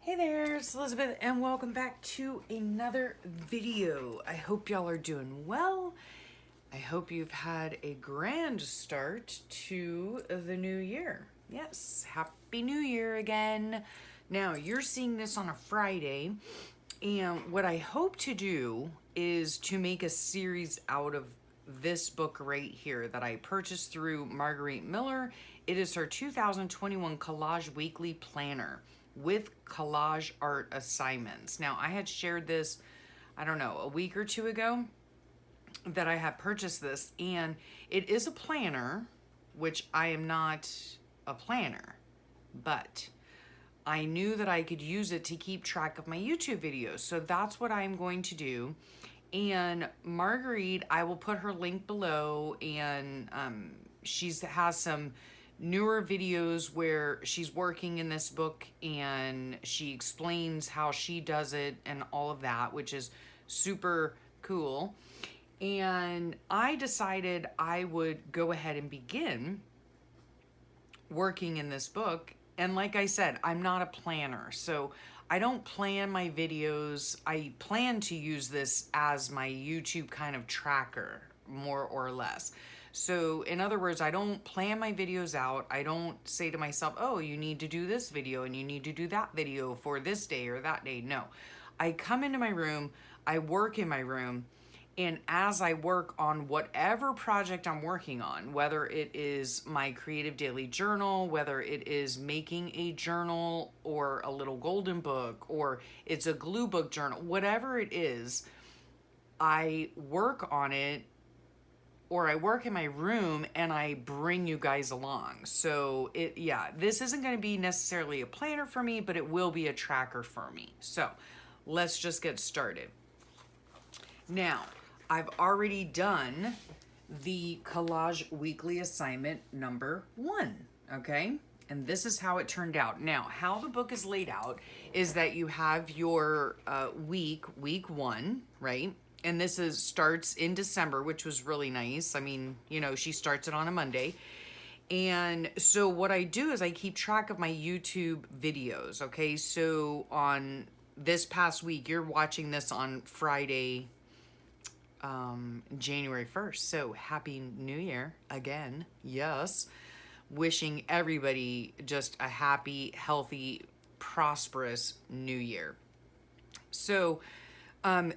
Hey there, it's Elizabeth and welcome back to another video. I hope y'all are doing well. I hope you've had a grand start to the new year. Yes, Happy New Year again. Now, you're seeing this on a Friday, and what I hope to do is to make a series out of this book right here that I purchased through Margarete Miller. It is her 2021 Collage Weekly Planner with collage art assignments. Now, I had shared this, I don't know, a week or two ago that I had purchased this, and it is a planner, which I am not a planner, but I knew that I could use it to keep track of my YouTube videos. So that's what I'm going to do. And Marguerite, I will put her link below, and she has some newer videos where she's working in this book and she explains how she does it and all of that, which is super cool. And I decided I would go ahead and begin working in this book. And like I said, I'm not a planner, so I don't plan my videos. I plan to use this as my YouTube kind of tracker, more or less. So in other words, I don't plan my videos out. I don't say to myself, oh, you need to do this video and you need to do that video for this day or that day. No, I come into my room, I work in my room, and as I work on whatever project I'm working on, whether it is my creative daily journal, whether it is making a journal or a little golden book, or it's a glue book journal, whatever it is, I work on it, or I work in my room and I bring you guys along. So this isn't going to be necessarily a planner for me, but it will be a tracker for me. So let's just get started. Now, I've already done the Collage Weekly Assignment number 1, okay? And this is how it turned out. Now, how the book is laid out is that you have your week 1, right? And this starts in December, which was really nice. I mean, you know, she starts it on a Monday. And so what I do is I keep track of my YouTube videos, okay? So on this past week, you're watching this on Friday, January 1st. So Happy New Year again. Yes. Wishing everybody just a happy, healthy, prosperous new year. So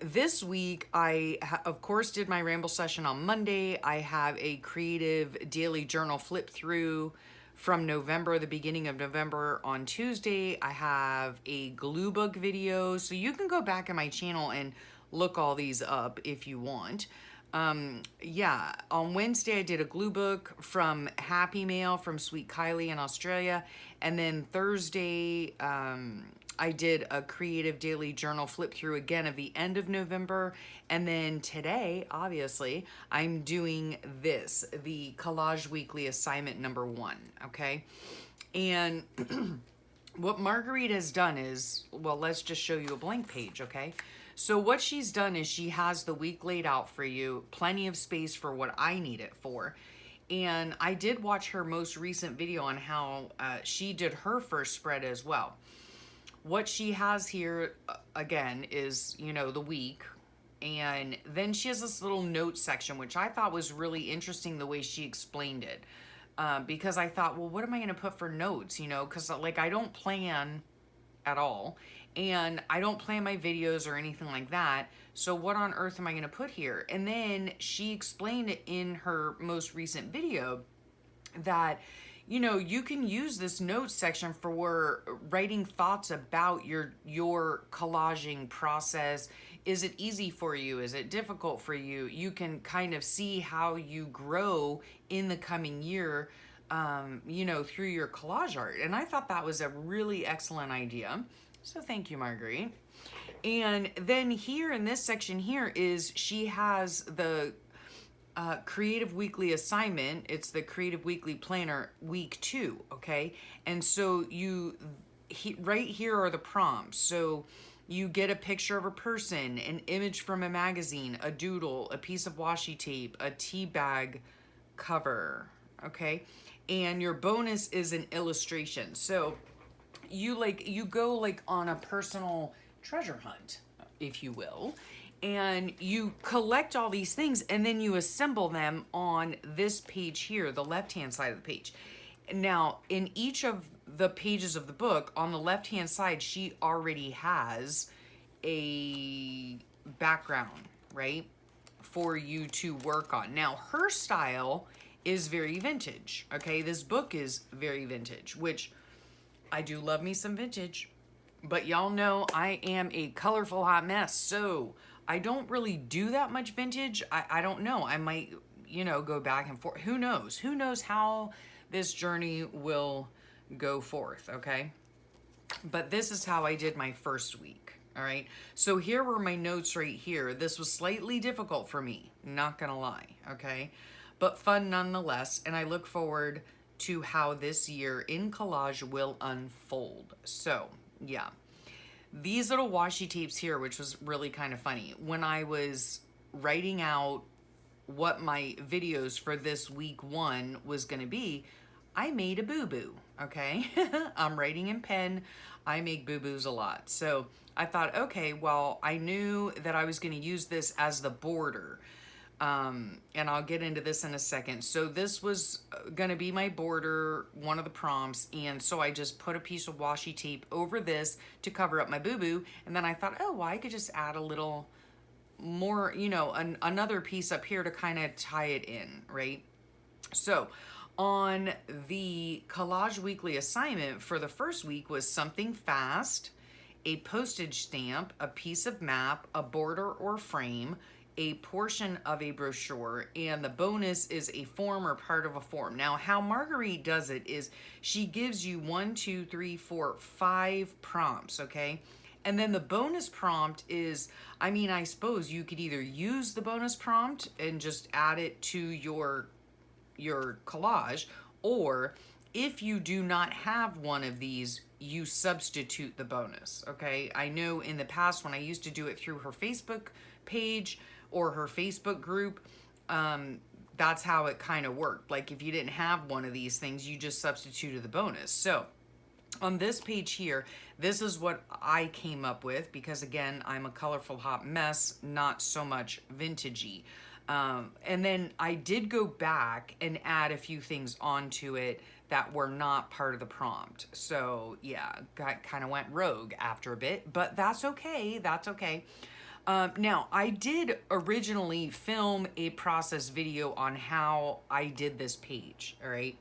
this week, I, of course, did my ramble session on Monday. I have a creative daily journal flip through from November, the beginning of November on Tuesday. I have a glue book video. So you can go back in my channel and look all these up if you want. On Wednesday I did a glue book from Happy Mail from Sweet Kylie in Australia. And then Thursday, I did a creative daily journal flip through again of the end of November. And then today, obviously, I'm doing this, the Collage Weekly Assignment number 1, okay? And what Marguerite has done is, well, let's just show you a blank page, okay? So what she's done is she has the week laid out for you, plenty of space for what I need it for. And I did watch her most recent video on how she did her first spread as well. What she has here, again, is, you know, the week. And then she has this little note section, which I thought was really interesting the way she explained it. Because I thought, well, what am I going to put for notes, you know? Because, like, I don't plan at all. And I don't plan my videos or anything like that. So what on earth am I going to put here? And then she explained it in her most recent video that, you know, you can use this notes section for writing thoughts about your collaging process. Is it easy for you? Is it difficult for you? You can kind of see how you grow in the coming year, you know, through your collage art. And I thought that was a really excellent idea. So thank you, Marguerite. And then here in this section here is she has the Creative Weekly Assignment. It's the Creative Weekly Planner week 2, okay? And so right here are the prompts. So you get a picture of a person, an image from a magazine, a doodle, a piece of washi tape, a tea bag cover, okay? And your bonus is an illustration. So you go like on a personal treasure hunt, if you will, and you collect all these things and then you assemble them on this page here, the left-hand side of the page. Now, in each of the pages of the book, on the left-hand side, she already has a background, right, for you to work on. Now, her style is very vintage, okay? This book is very vintage, which I do love me some vintage, but y'all know I am a colorful hot mess, so I don't really do that much vintage. I don't know. I might, go back and forth. Who knows? Who knows how this journey will go forth, okay? But this is how I did my first week, all right? So here were my notes right here. This was slightly difficult for me, not gonna lie, okay? But fun nonetheless, and I look forward to how this year in collage will unfold. So, yeah. These little washi tapes here, which was really kind of funny, when I was writing out what my videos for this week 1 was going to be, I made a boo-boo, okay? I'm writing in pen. I make boo-boos a lot. So I thought, okay, well, I knew that I was going to use this as the border. And I'll get into this in a second. So this was going to be my border, one of the prompts. And so I just put a piece of washi tape over this to cover up my boo-boo. And then I thought, oh, well, I could just add a little more, another piece up here to kind of tie it in, right? So on the Collage Weekly assignment for the first week was something fast, a postage stamp, a piece of map, a border or frame, a portion of a brochure, and the bonus is a form or part of a form. Now, how Margarete does it is she gives you 1, 2, 3, 4, 5 prompts, okay? And then the bonus prompt is, I suppose you could either use the bonus prompt and just add it to your collage, or if you do not have one of these, you substitute the bonus, okay? I know in the past when I used to do it through her Facebook page or her Facebook group, that's how it kind of worked. Like if you didn't have one of these things, you just substituted the bonus. So on this page here, this is what I came up with because again, I'm a colorful hot mess, not so much vintagey. And then I did go back and add a few things onto it that were not part of the prompt. So yeah, kind of went rogue after a bit, but that's okay. That's okay. Now, I did originally film a process video on how I did this page, all right?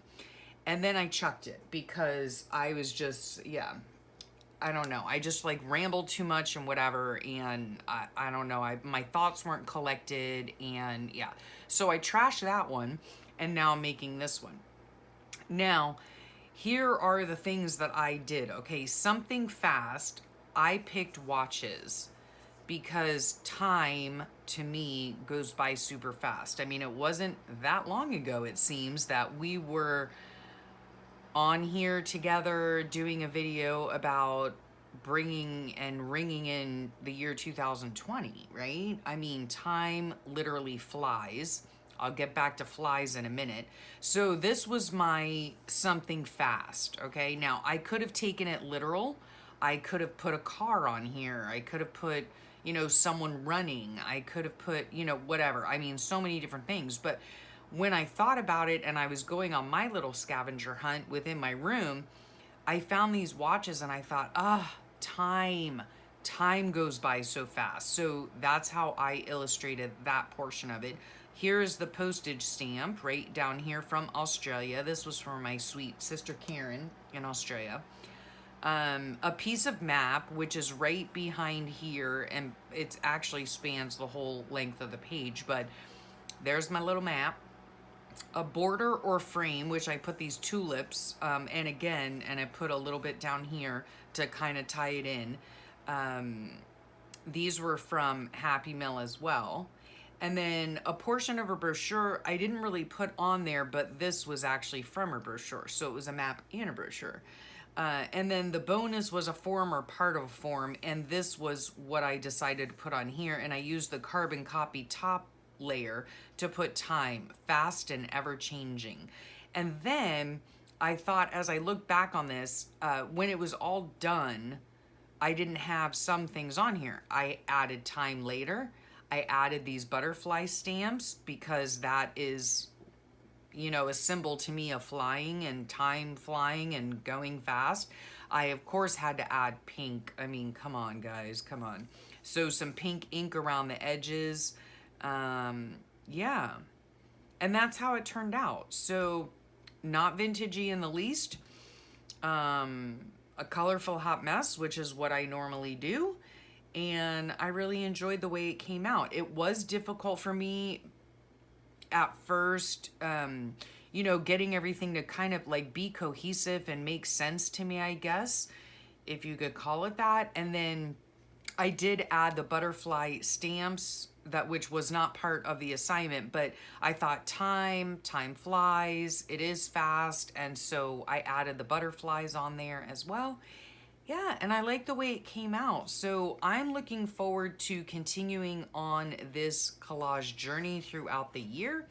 And then I chucked it because I was just, I don't know. I just like rambled too much and whatever, and I don't know. My thoughts weren't collected, and yeah. So I trashed that one, and now I'm making this one. Now, here are the things that I did, okay? Something fast, I picked watches. Because time, to me, goes by super fast. It wasn't that long ago, it seems, that we were on here together doing a video about bringing and ringing in the year 2020, right? Time literally flies. I'll get back to flies in a minute. So this was my something fast, okay? Now, I could have taken it literal. I could have put a car on here. I could have put someone running. I could have put, whatever. So many different things. But when I thought about it and I was going on my little scavenger hunt within my room, I found these watches and I thought, time goes by so fast. So that's how I illustrated that portion of it. Here's the postage stamp right down here from Australia. This was from my sweet sister Karen in Australia. A piece of map, which is right behind here, and it actually spans the whole length of the page, but there's my little map. A border or frame, which I put these tulips, and I put a little bit down here to kind of tie it in. These were from Happy Meal as well. And then a portion of her brochure, I didn't really put on there, but this was actually from her brochure. So it was a map and a brochure. And then the bonus was a form or part of a form, and this was what I decided to put on here, and I used the carbon copy top layer to put time, fast and ever changing. And then I thought as I look back on this, when it was all done, I didn't have some things on here. I added time later. I added these butterfly stamps because that is, you know, a symbol to me of flying and time flying and going fast. I, of course, had to add pink. I mean, come on, guys, come on. So some pink ink around the edges. Yeah. And that's how it turned out. So not vintagey in the least. A colorful hot mess, which is what I normally do. And I really enjoyed the way it came out. It was difficult for me at first, you know, getting everything to kind of like be cohesive and make sense to me, I guess, if you could call it that. And then I did add the butterfly stamps, that which was not part of the assignment, but I thought time flies, it is fast, and so I added the butterflies on there as well. Yeah, and I like the way it came out. So I'm looking forward to continuing on this collage journey throughout the year.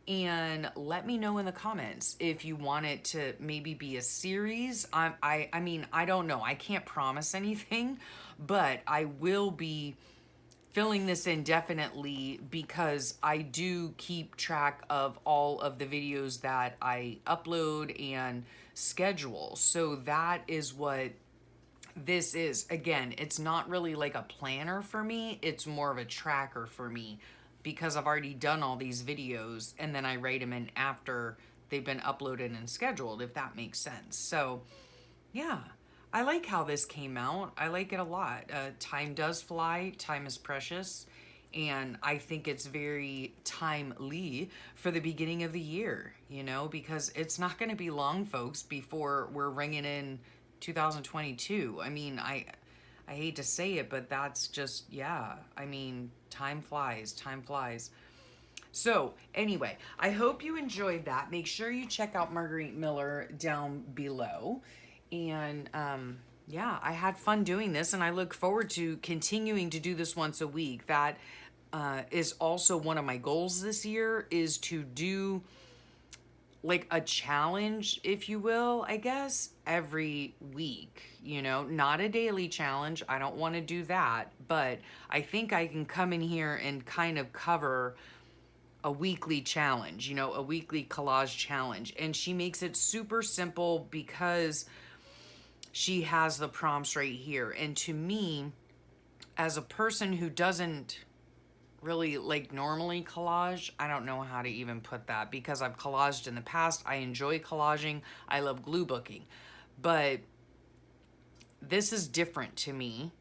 And let me know in the comments if you want it to maybe be a series. I mean, I don't know. I can't promise anything, but I will be filling this in definitely because I do keep track of all of the videos that I upload and schedule. So that is what this is. Again, it's not really like a planner for me. It's more of a tracker for me because I've already done all these videos and then I write them in after they've been uploaded and scheduled, if that makes sense. So yeah, I like how this came out. I like it a lot. Time does fly. Time is precious. And I think it's very timely for the beginning of the year, you know, because it's not going to be long, folks, before we're ringing in 2022. I mean, I hate to say it, but that's just, yeah. I mean, time flies. Time flies. So anyway, I hope you enjoyed that. Make sure you check out Margarete Miller down below. And yeah, I had fun doing this and I look forward to continuing to do this once a week. That is also one of my goals this year, is to do like a challenge, if you will, I guess, every week, you know, not a daily challenge. I don't want to do that, but I think I can come in here and kind of cover a weekly challenge, you know, a weekly collage challenge. And she makes it super simple because she has the prompts right here. And to me, as a person who doesn't really like normally collage, I don't know how to even put that because I've collaged in the past. I enjoy collaging. I love glue booking. But this is different to me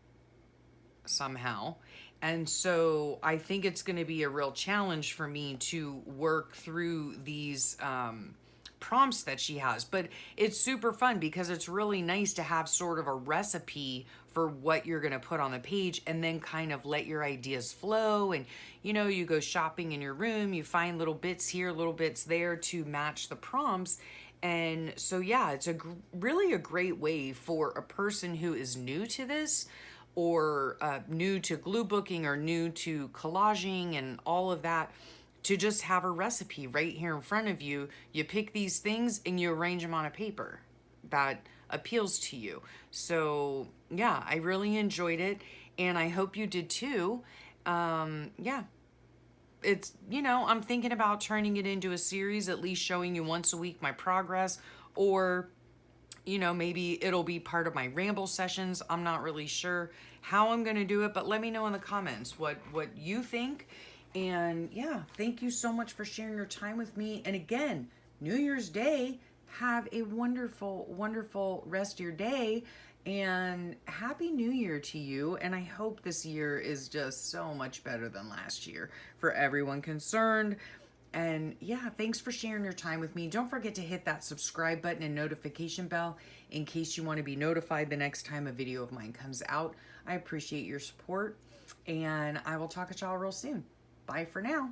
somehow. And so I think it's going to be a real challenge for me to work through these prompts that she has. But it's super fun because it's really nice to have sort of a recipe for what you're going to put on the page and then kind of let your ideas flow. And, you know, you go shopping in your room, you find little bits here, little bits there to match the prompts. And so, yeah, it's really a great way for a person who is new to this, or new to glue booking, or new to collaging and all of that, to just have a recipe right here in front of you. You pick these things and you arrange them on a paper that appeals to you. So yeah, I really enjoyed it and I hope you did too. Yeah, it's, you know, I'm thinking about turning it into a series, at least showing you once a week my progress, or, you know, maybe it'll be part of my ramble sessions. I'm not really sure how I'm going to do it, but let me know in the comments what you think. And yeah, thank you so much for sharing your time with me. And again, New Year's Day, have a wonderful, wonderful rest of your day, and Happy New Year to you. And I hope this year is just so much better than last year for everyone concerned. And yeah, thanks for sharing your time with me. Don't forget to hit that subscribe button and notification bell in case you want to be notified the next time a video of mine comes out. I appreciate your support, and I will talk to y'all real soon. Bye for now.